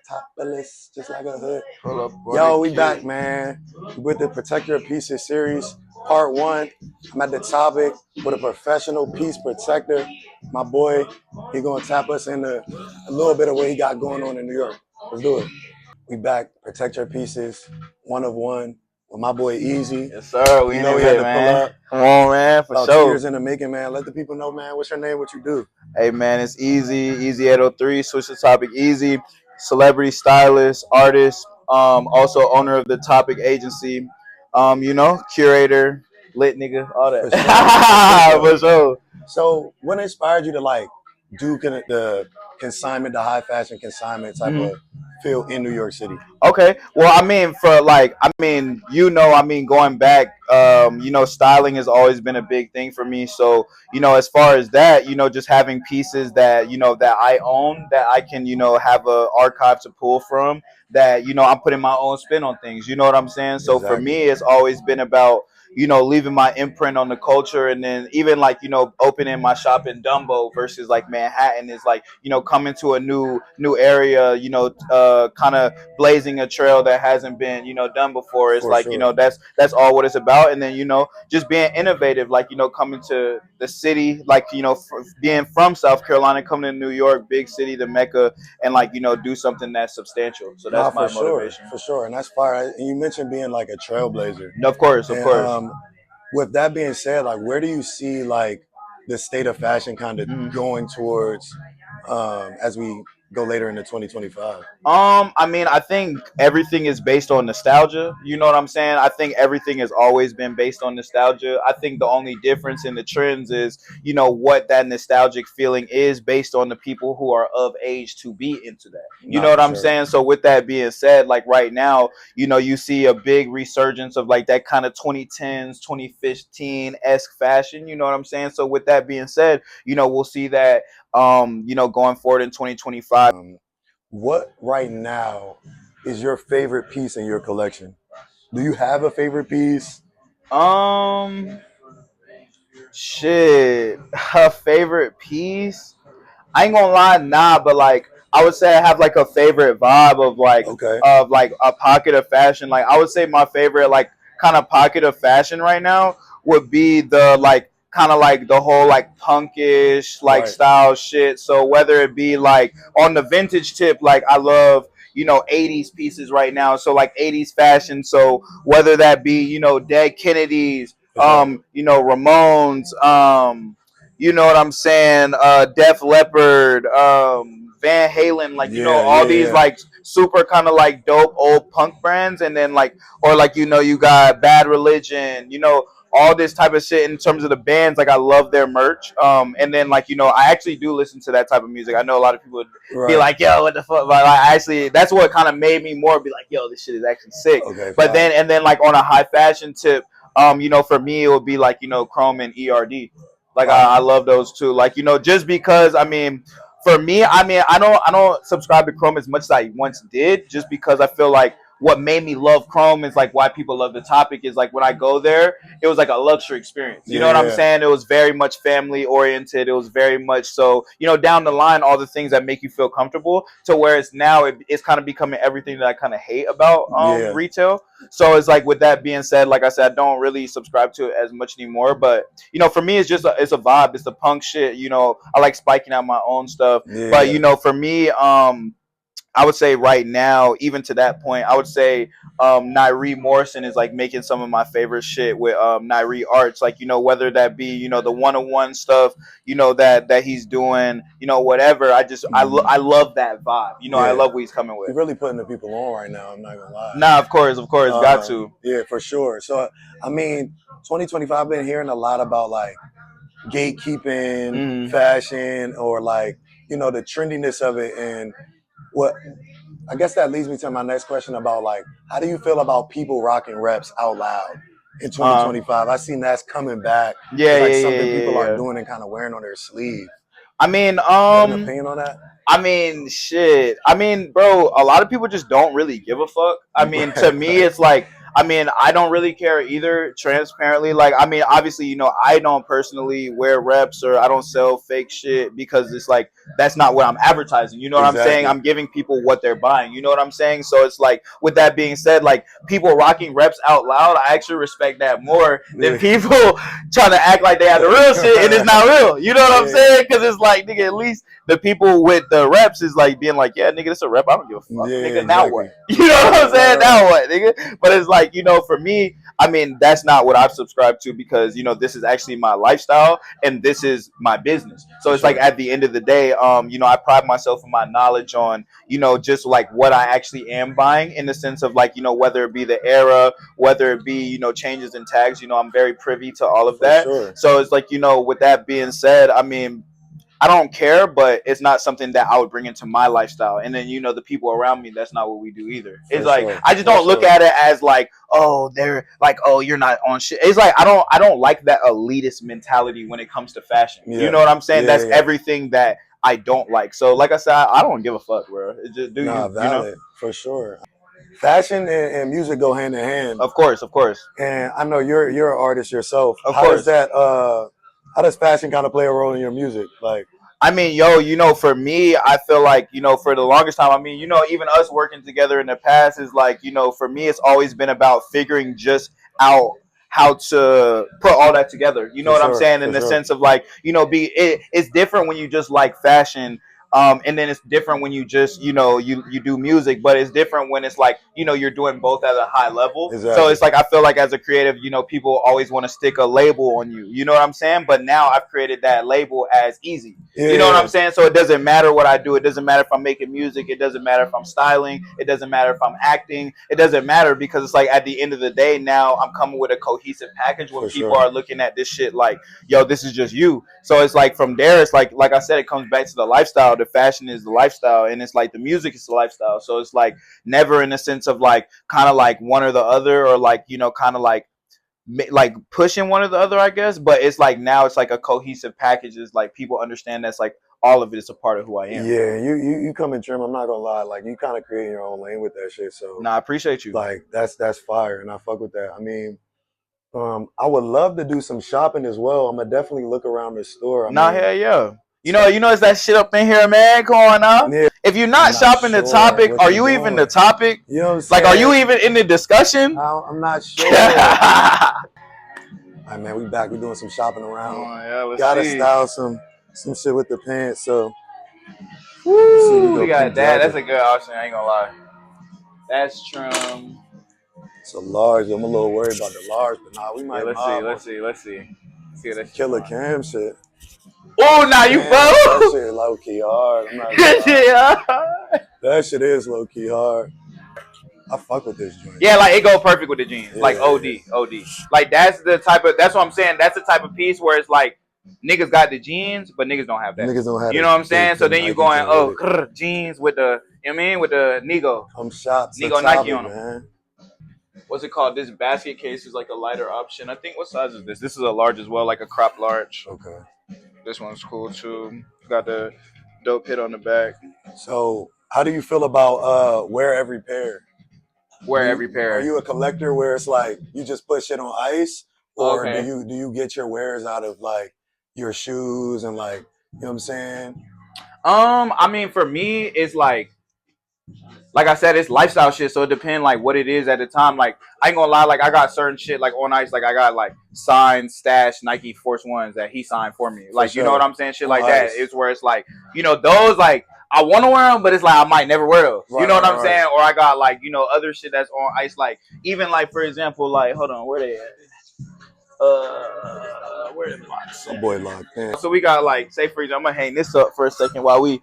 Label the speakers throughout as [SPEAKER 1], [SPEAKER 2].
[SPEAKER 1] Top of the list, just like a hood.
[SPEAKER 2] Pull up on the
[SPEAKER 1] Yo, we back,
[SPEAKER 2] kid.
[SPEAKER 1] man, with the Protect Your Pieces series, part one. I'm at the topic with a professional piece protector. My boy, he gonna tap us into a little bit of what he got going on in New York. Let's do it. We back, Protect Your Pieces, one of one, with my boy Eazy.
[SPEAKER 2] Yes, sir. We
[SPEAKER 1] You
[SPEAKER 2] in
[SPEAKER 1] know
[SPEAKER 2] it,
[SPEAKER 1] he had
[SPEAKER 2] bit,
[SPEAKER 1] to pull
[SPEAKER 2] man.
[SPEAKER 1] up.
[SPEAKER 2] Come on, man, for
[SPEAKER 1] About 2 years
[SPEAKER 2] sure.
[SPEAKER 1] in the making, man. Let the people know, man. What's your name? What you do?
[SPEAKER 2] Hey, man, it's Eazy 803. Switch the topic. Eazy, celebrity stylist, artist. Also owner of the Topic agency. Curator, lit nigga, all
[SPEAKER 1] For sure. I see
[SPEAKER 2] that.
[SPEAKER 1] that.
[SPEAKER 2] For sure.
[SPEAKER 1] So, what inspired you to like do the consignment, the high fashion consignment type
[SPEAKER 2] Mhm.
[SPEAKER 1] of feel in New York City?
[SPEAKER 2] Okay. Well, I mean, going back, styling has always been a big thing for me. So, as far as that, just having pieces that, that I own, that I can, have a archive to pull from, that, I'm putting my own spin on things. You know what I'm saying? So for
[SPEAKER 1] Exactly.
[SPEAKER 2] me, it's always been about, leaving my imprint on the culture, and then even like, opening my shop in Dumbo versus like Manhattan is like, coming to a new area, kind of blazing a trail that hasn't been, done before. It's
[SPEAKER 1] For
[SPEAKER 2] like,
[SPEAKER 1] sure.
[SPEAKER 2] that's all what it's about. And then, just being innovative, like, coming to the city, like, being from South Carolina, coming to New York, big city, the Mecca, and like, do something that's substantial. So
[SPEAKER 1] Nah,
[SPEAKER 2] that's
[SPEAKER 1] for
[SPEAKER 2] my
[SPEAKER 1] sure,
[SPEAKER 2] motivation.
[SPEAKER 1] for sure, and that's fire. And you mentioned being like a trailblazer,
[SPEAKER 2] Of course, of
[SPEAKER 1] and
[SPEAKER 2] course.
[SPEAKER 1] with that being said, like, where do you see like the state of fashion kind of
[SPEAKER 2] Mhm.
[SPEAKER 1] going towards as we go later into 2025?
[SPEAKER 2] I mean, I think everything is based on nostalgia. You know what I'm saying? I think everything has always been based on nostalgia. I think the only difference in the trends is, what that nostalgic feeling is based on the people who are of age to be into that. You know
[SPEAKER 1] Not
[SPEAKER 2] what
[SPEAKER 1] for
[SPEAKER 2] I'm
[SPEAKER 1] sure.
[SPEAKER 2] saying? So with that being said, like right now, you see a big resurgence of like that kind of 2010s, 2015-esque fashion. You know what I'm saying? So with that being said, we'll see that going forward in 2025.
[SPEAKER 1] What right now is your favorite piece in your collection? Do you have a favorite piece?
[SPEAKER 2] Um, shit, her favorite piece. I ain't gonna lie, nah, but like I would say I have like a favorite vibe
[SPEAKER 1] Okay.
[SPEAKER 2] of like a pocket of fashion. Like I would say my favorite like kind of pocket of fashion right now would be the like kind of like the whole like punkish like
[SPEAKER 1] Right.
[SPEAKER 2] style shit. So whether it be like on the vintage tip, like I love 80s pieces right now. So like 80s fashion. So whether that be Dead Kennedys,
[SPEAKER 1] For sure.
[SPEAKER 2] Ramones, you know what I'm saying? Def Leppard, Van Halen, like
[SPEAKER 1] Yeah,
[SPEAKER 2] all
[SPEAKER 1] yeah,
[SPEAKER 2] these
[SPEAKER 1] yeah.
[SPEAKER 2] like super kind of like dope old punk brands, and then like or like you got Bad Religion, all this type of shit in terms of the bands. Like I love their merch, and then like I actually do listen to that type of music. I know a lot of people would be
[SPEAKER 1] Right.
[SPEAKER 2] like, "Yo, what the fuck?" But like, actually, that's what kind of made me more be like, "Yo, this shit is actually sick."
[SPEAKER 1] Okay,
[SPEAKER 2] But then
[SPEAKER 1] fire.
[SPEAKER 2] and then like on a high fashion tip, for me it would be like Chrome and ERD. Like
[SPEAKER 1] Fire.
[SPEAKER 2] I love those too. Like just because I mean, for me, I mean I don't subscribe to Chrome as much as I once did, just because I feel like what made me love Chrome is like why people love the topic is like when I go there, it was like a luxury experience. You
[SPEAKER 1] Yeah,
[SPEAKER 2] know what I'm
[SPEAKER 1] yeah.
[SPEAKER 2] saying? It was very much family oriented. It was very much so, down the line, all the things that make you feel comfortable to where it's now it's kind of becoming everything that I kind of hate about
[SPEAKER 1] Yeah.
[SPEAKER 2] retail. So it's like with that being said, like I said, I don't really subscribe to it as much anymore. But for me, it's just it's a vibe. It's the punk shit. I like spiking out my own stuff. But
[SPEAKER 1] Yeah.
[SPEAKER 2] for me, I would say right now, even to that point, I would say Nyree Morrison is like making some of my favorite shit with Nyree Arts. Like whether that be the one-on-one stuff, that he's doing, whatever. I love that vibe. I
[SPEAKER 1] Yeah.
[SPEAKER 2] love what he's coming with.
[SPEAKER 1] You're really putting the people on right now. I'm not gonna lie.
[SPEAKER 2] Nah, of course, got to.
[SPEAKER 1] Yeah, for sure. So, I mean, 2025, I've been hearing a lot about like gatekeeping,
[SPEAKER 2] Mm.
[SPEAKER 1] fashion, or like, the trendiness of it. And what I guess that leads me to my next question about like, how do you feel about people rocking reps out loud in
[SPEAKER 2] Uh,
[SPEAKER 1] 2025? I seen that's coming back.
[SPEAKER 2] yeah,
[SPEAKER 1] It's
[SPEAKER 2] yeah,
[SPEAKER 1] like
[SPEAKER 2] yeah,
[SPEAKER 1] something
[SPEAKER 2] yeah,
[SPEAKER 1] people are
[SPEAKER 2] yeah.
[SPEAKER 1] doing and kind of wearing on their sleeve.
[SPEAKER 2] I mean,
[SPEAKER 1] You have an opinion on that?
[SPEAKER 2] shit. I mean, bro, a lot of people just don't really give a fuck. I mean, to
[SPEAKER 1] Right,
[SPEAKER 2] me,
[SPEAKER 1] right.
[SPEAKER 2] it's like I mean, I don't really care either. Transparently, like, I mean, obviously, I don't personally wear reps or I don't sell fake shit because it's like that's not what I'm advertising. You know what I'm saying?
[SPEAKER 1] Exactly.
[SPEAKER 2] I'm giving people what they're buying. You know what I'm saying? So it's like, with that being said, like people rocking reps out loud, I actually respect that more than people trying to act like they have the real shit and it's not real. You know what I'm saying? Because it's like, nigga, at least the people with the reps is like being like, yeah, nigga, this a rep. I don't give a fuck, nigga.
[SPEAKER 1] Exactly.
[SPEAKER 2] Now what? You know what I'm saying? Now what, nigga? But it's like, for me, I mean, that's not what I've subscribed to because this is actually my lifestyle and this is my business. So it's like at the end of the day, I pride myself in my knowledge on, just like what I actually am buying in the sense of like, whether it be the era, whether it be, changes in tags, I'm very privy to all of that. So it's like, with that being said, I mean, I don't care, but it's not something that I would bring into my lifestyle. And then, the people around me, that's not what we do either. It's like, I just don't look at it as like, oh, they're like, oh, you're not on shit. It's like, I don't like that elitist mentality when it comes to fashion. You know what I'm saying? That's everything that I don't like. So like I said, I don't give a fuck, bro. It's just
[SPEAKER 1] valid, for sure. Fashion and music go hand in hand.
[SPEAKER 2] Of course.
[SPEAKER 1] And I know you're an artist yourself.
[SPEAKER 2] Of
[SPEAKER 1] course.
[SPEAKER 2] How
[SPEAKER 1] does fashion kind of play a role in your music? Like,
[SPEAKER 2] I mean, for me, I feel like, for the longest time, I mean, even us working together in the past is like, for me, it's always been about figuring just out how to put all that together. You know what I'm saying? In the sense of like, it's different when you just like fashion. And then it's different when you just, you do music, but it's different when it's like, you're doing both at a high level. So it's like, I feel like as a creative, people always want to stick a label on you. You know what I'm saying? But now I've created that label as Eazy. You know what I'm saying? So it doesn't matter what I do. It doesn't matter if I'm making music. It doesn't matter if I'm styling. It doesn't matter if I'm acting. It doesn't matter because it's like at the end of the day, now I'm coming with a cohesive package when people are looking at this shit like, yo, this is just you. So it's like from there, it's like I said, it comes back to the lifestyle. The fashion is the lifestyle, and it's like the music is the lifestyle. So it's like never in the sense of like kind of like one or the other, or like kind of like pushing one or the other, I guess. But it's like now it's like a cohesive package. It's like people understand that's like all of it is a part of who I am.
[SPEAKER 1] Yeah, you come in trim. I'm not gonna lie, like you kind of create your own lane with that shit. So
[SPEAKER 2] I appreciate you.
[SPEAKER 1] Like that's fire, and I fuck with that. I mean, I would love to do some shopping as well. I'm gonna definitely look around the store.
[SPEAKER 2] Hell yeah. You know, it's that shit up in here, man. Come on now. Yeah. If you're not shopping the topic, are you even the topic?
[SPEAKER 1] You know what I'm saying?
[SPEAKER 2] Like, are you even in the discussion?
[SPEAKER 1] I'm not sure. All right, man, we back. We doing some shopping around.
[SPEAKER 2] Yeah,
[SPEAKER 1] Gotta style some shit with the pants. So,
[SPEAKER 2] woo, we got that. That's a good option. I ain't gonna lie. That's trim.
[SPEAKER 1] It's a large. I'm a little worried about the large, but nah, we might.
[SPEAKER 2] Yeah, let's see. See what that's
[SPEAKER 1] Killer Cam shit.
[SPEAKER 2] Oh, now you
[SPEAKER 1] that shit low key hard. I'm not that shit is low key hard. I fuck with this joint.
[SPEAKER 2] Yeah, like it go perfect with the jeans. Yeah, like OD. Like that's what I'm saying. That's the type of piece where it's like niggas got the jeans, but niggas don't have that.
[SPEAKER 1] Niggas don't have
[SPEAKER 2] you know what I'm saying? So then you going, jeans with the, with the Nego. Nego Nike on them. Man. What's it called? This basket case is like a lighter option. I think, what size is this? This is a large as well, like a crop large.
[SPEAKER 1] Okay.
[SPEAKER 2] This one's cool too. Got the dope hit on the back.
[SPEAKER 1] So how do you feel about wear every pair?
[SPEAKER 2] Every pair.
[SPEAKER 1] Are you a collector where it's like you just put shit on ice, or do you get your wares out of like your shoes and like, you know what I'm saying?
[SPEAKER 2] I mean, for me, it's like I said, it's lifestyle shit. So it depends like what it is at the time. Like I ain't gonna lie, like I got certain shit like on ice. Like I got like signed, stashed Nike Force Ones that he signed for me. Like you know what I'm saying? Shit like that. It's where it's like, those like I want to wear them, but it's like I might never wear those. You know what I'm saying? Or I got like other shit that's on ice. Like even like for example, like hold on, where they at? Where the box?
[SPEAKER 1] Boy locked in.
[SPEAKER 2] So we got like, say for example, I'm gonna hang this up for a second while we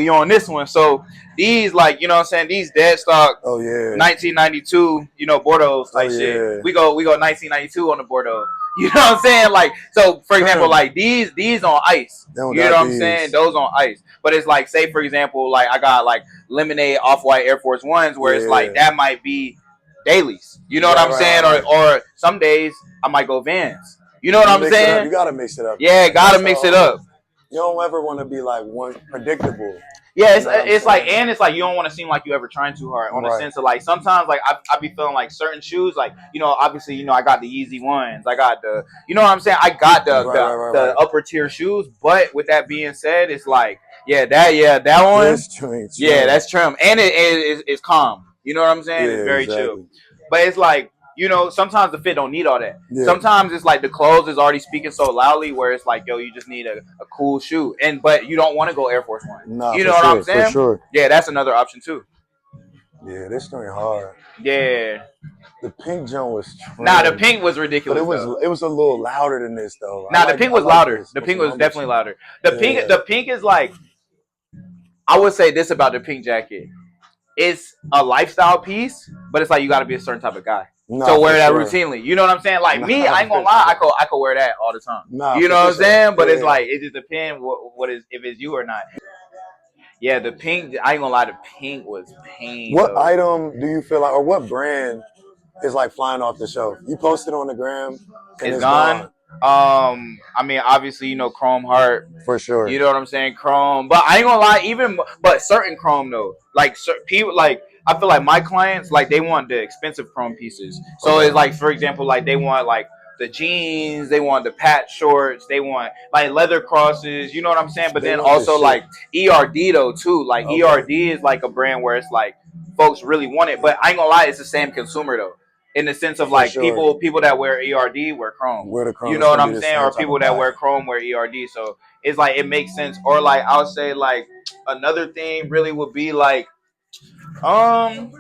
[SPEAKER 2] on this one. So these like, you know what I'm saying, these dead stock 1992, Bordeaux type shit. We go 1992 on the Bordeaux. You know what I'm saying? Like, so for example, like these on ice. You know what I'm saying? Those on ice. But it's like, say for example, like I got like Lemonade Off-White Air Force Ones where it's like that might be dailies. You know what I'm saying? Or some days I might go Vans. You know what I'm saying?
[SPEAKER 1] You gotta mix it up.
[SPEAKER 2] Yeah, gotta mix it up.
[SPEAKER 1] You don't ever want to be like one predictable.
[SPEAKER 2] Yeah,
[SPEAKER 1] You know what I'm
[SPEAKER 2] it's like,
[SPEAKER 1] saying?
[SPEAKER 2] and it's like you don't want to seem like you ever trying too hard. On the
[SPEAKER 1] Right.
[SPEAKER 2] sense of like sometimes like I be feeling like certain shoes, like obviously I got the Eazy ones, I got the what I'm saying, I got the
[SPEAKER 1] Right.
[SPEAKER 2] upper tier shoes. But with that being said, it's like that one,
[SPEAKER 1] This joint
[SPEAKER 2] yeah,
[SPEAKER 1] trim.
[SPEAKER 2] that's trim, and it's calm. You know what I'm saying? It's
[SPEAKER 1] Yeah,
[SPEAKER 2] very chill.
[SPEAKER 1] exactly.
[SPEAKER 2] But it's like sometimes the fit don't need all that.
[SPEAKER 1] Yeah.
[SPEAKER 2] Sometimes it's like the clothes is already speaking so loudly where it's like, yo, you just need a cool shoe. But you don't want to go Air Force One.
[SPEAKER 1] Nah,
[SPEAKER 2] You
[SPEAKER 1] for
[SPEAKER 2] know what I'm
[SPEAKER 1] sure, for
[SPEAKER 2] saying?
[SPEAKER 1] sure.
[SPEAKER 2] Yeah, that's another option too.
[SPEAKER 1] Yeah, this joint hard.
[SPEAKER 2] Yeah.
[SPEAKER 1] The pink joint was trim.
[SPEAKER 2] Nah, the pink was
[SPEAKER 1] But
[SPEAKER 2] ridiculous.
[SPEAKER 1] it was a little louder than this though.
[SPEAKER 2] Nah, the pink was louder. The pink was
[SPEAKER 1] numbers.
[SPEAKER 2] definitely louder. The pink is like, I would say this about the pink jacket. It's a lifestyle piece, but it's like you got to be a certain type of guy to wear that routinely. You know what I'm saying? Like me, I ain't gonna lie, I could wear that all the time. You know what I'm saying? But it's like it just depends what is, if it's you or not. Yeah, the pink. I ain't gonna lie, the pink was pain.
[SPEAKER 1] What item do you feel like, or what brand is like flying off the shelf? You posted on the gram, and it's gone.
[SPEAKER 2] I mean, obviously, Chrome Heart.
[SPEAKER 1] For sure.
[SPEAKER 2] You know what I'm saying? Chrome. But I ain't gonna lie, but certain Chrome though. Like certain people, like I feel like my clients, like they want the expensive Chrome pieces. So it's like, for example, like they want like the jeans, they want the patch shorts, they want like leather crosses, you know what I'm saying? But then also like ERD though too. Like ERD is like a brand where it's like folks really want it. But I ain't gonna lie, it's the same consumer though. In the sense of like people that wear ERD wear Chrome. You know what I'm saying? Or people that wear Chrome wear ERD. So it's like it makes sense. Or like I'll say like another thing really would be like I'll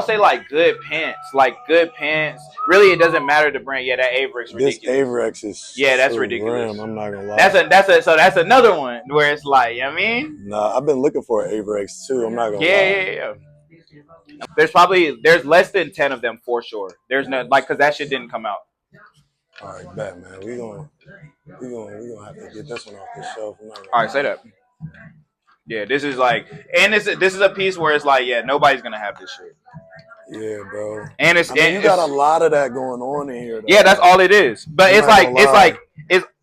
[SPEAKER 2] say like good pants. Like good pants. Really, it doesn't matter the brand. Yeah, that Avrex ridiculous.
[SPEAKER 1] This Avrex is
[SPEAKER 2] that's ridiculous.
[SPEAKER 1] I'm not gonna lie.
[SPEAKER 2] That's another one where it's like, you know what I mean?
[SPEAKER 1] Nah, I've been looking for an Avrex too. I'm not gonna lie.
[SPEAKER 2] Yeah. There's less than 10 of them for sure. There's no because that shit didn't come out.
[SPEAKER 1] All right, bet, man. We gonna have to get this one off the shelf.
[SPEAKER 2] All right, say that. Yeah, this is like, and this is a piece where it's like, yeah, nobody's gonna have this shit.
[SPEAKER 1] Yeah, bro.
[SPEAKER 2] And
[SPEAKER 1] you got a lot of that going on in here. Though.
[SPEAKER 2] Yeah, that's all it is. But it's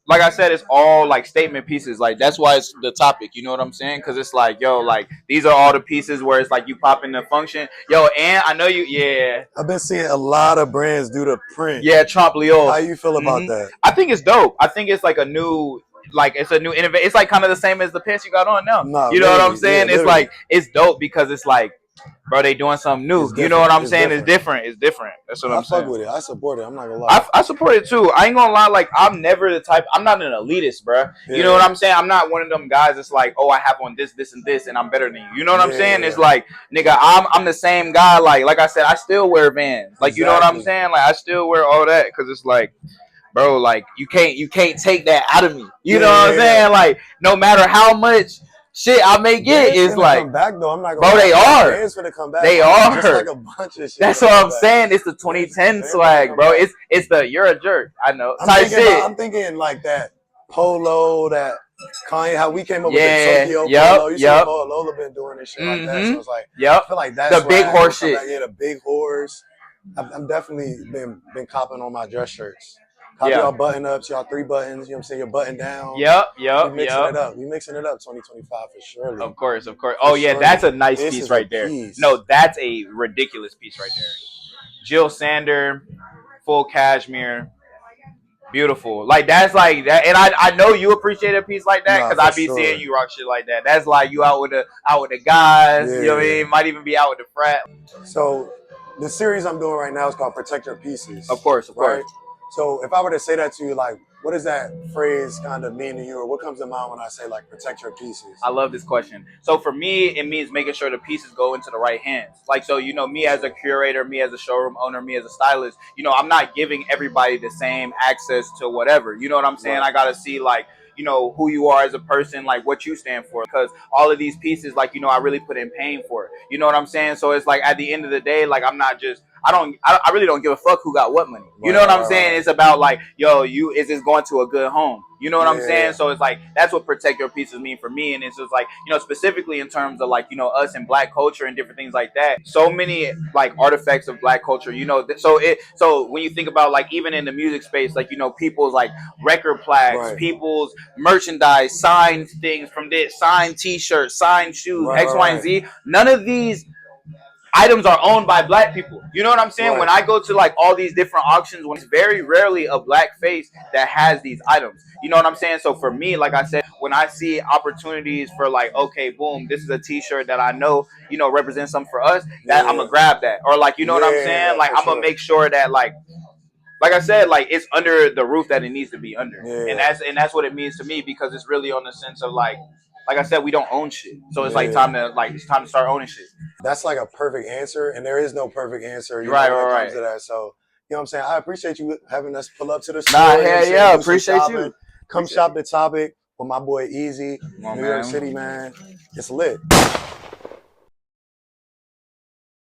[SPEAKER 2] like I said, it's all like statement pieces. Like that's why it's the topic. You know what I'm saying? Because it's like, yo, like these are all the pieces where it's like you pop in the function. Yo, and I know you. Yeah,
[SPEAKER 1] I've been seeing a lot of brands do the print.
[SPEAKER 2] Yeah, Trump Leo.
[SPEAKER 1] How you feel about that?
[SPEAKER 2] I think it's dope. I think it's like a new. Like it's a new innovation. It's like kind of the same as the pants you got on now.
[SPEAKER 1] Nah,
[SPEAKER 2] you know what I'm saying? It's like it's dope because it's like, bro, they doing something new. You know what I'm saying? It's different. It's different. That's what I'm saying. I fuck
[SPEAKER 1] with it. I support it. I'm not gonna lie.
[SPEAKER 2] I support it too. I ain't gonna lie. Like I'm never the type. I'm not an elitist, bro. You know what I'm saying? I'm not one of them guys that's like, oh, I have on this, and this, and I'm better than you. You know what I'm saying? It's like, nigga, I'm the same guy. Like I said, I still wear Vans. Like you know what I'm saying? Like I still wear all that because it's like, bro, like you can't take that out of me. You know what I'm saying? Like no matter how much shit I may get, it's like,
[SPEAKER 1] come back though. I'm not
[SPEAKER 2] gonna, bro, they are.
[SPEAKER 1] Gonna come back.
[SPEAKER 2] They are.
[SPEAKER 1] Just like a bunch of shit.
[SPEAKER 2] That's what I'm saying. It's the 2010 swag, bro. It's the you're a jerk. I know.
[SPEAKER 1] I'm thinking like that polo, that Kanye, how we came up with the Tokyo polo. You see Lola been doing this shit like that. So it's like, I feel like that's
[SPEAKER 2] the big horse shit.
[SPEAKER 1] Yeah, the big horse. I've definitely been copping on my dress shirts. Copy y'all button ups, y'all 3 buttons, you know what I'm saying? Your button down. We mixing it up. We mixing it up 2025 for sure.
[SPEAKER 2] Of course. Oh, yeah, that's a nice piece right there. No, that's a ridiculous piece right there. Jill Sander, full cashmere. Beautiful. Like, that's like that. And I know you appreciate a piece like that because I be seeing you rock shit like that. That's like you out with the guys. You know what I mean? Might even be out with the frat.
[SPEAKER 1] So, the series I'm doing right now is called Protect Your Pieces.
[SPEAKER 2] Of course.
[SPEAKER 1] So if I were to say that to you, like, what does that phrase kind of mean to you, or what comes to mind when I say like protect your pieces?
[SPEAKER 2] I love this question. So for me, it means making sure the pieces go into the right hands. Like, so, me as a curator, me as a showroom owner, me as a stylist, I'm not giving everybody the same access to whatever. You know what I'm saying? Right. I got to see like, who you are as a person, like what you stand for. Because all of these pieces, like, I really put in pain for it. You know what I'm saying? So it's like at the end of the day, like I I really don't give a fuck who got what money. You know what I'm saying? It's about like, yo, is this going to a good home? You know what I'm saying? So it's like, that's what protect your pieces mean for me. And it's just like, you know, specifically in terms of like, you know, us and black culture and different things like that. So many like artifacts of black culture, you know, so when you think about like, even in the music space, like, you know, people's like record plaques, people's merchandise, signed things from this, signed t-shirts, signed shoes, X, Y, and Z. None of these items are owned by black people. You know what I'm saying? When I go to like all these different auctions, when it's very rarely a black face that has these items. You know what I'm saying? So for me, like I said, when I see opportunities for like, okay, boom, this is a t-shirt that I know, you know, represents something for us, that I'm gonna grab that. Or like, you know what I'm saying? Like I'm gonna make sure that like I said, like it's under the roof that it needs to be under. And that's what it means to me, because it's really on the sense of like I said, we don't own shit. So it's like it's time to start owning shit.
[SPEAKER 1] That's like a perfect answer, and there is no perfect answer, you know, when it comes to that. So, you know what I'm saying? I appreciate you having us pull up to the store.
[SPEAKER 2] Appreciate you.
[SPEAKER 1] Come shop the Topic with my boy Eazy, New York City, man. It's lit.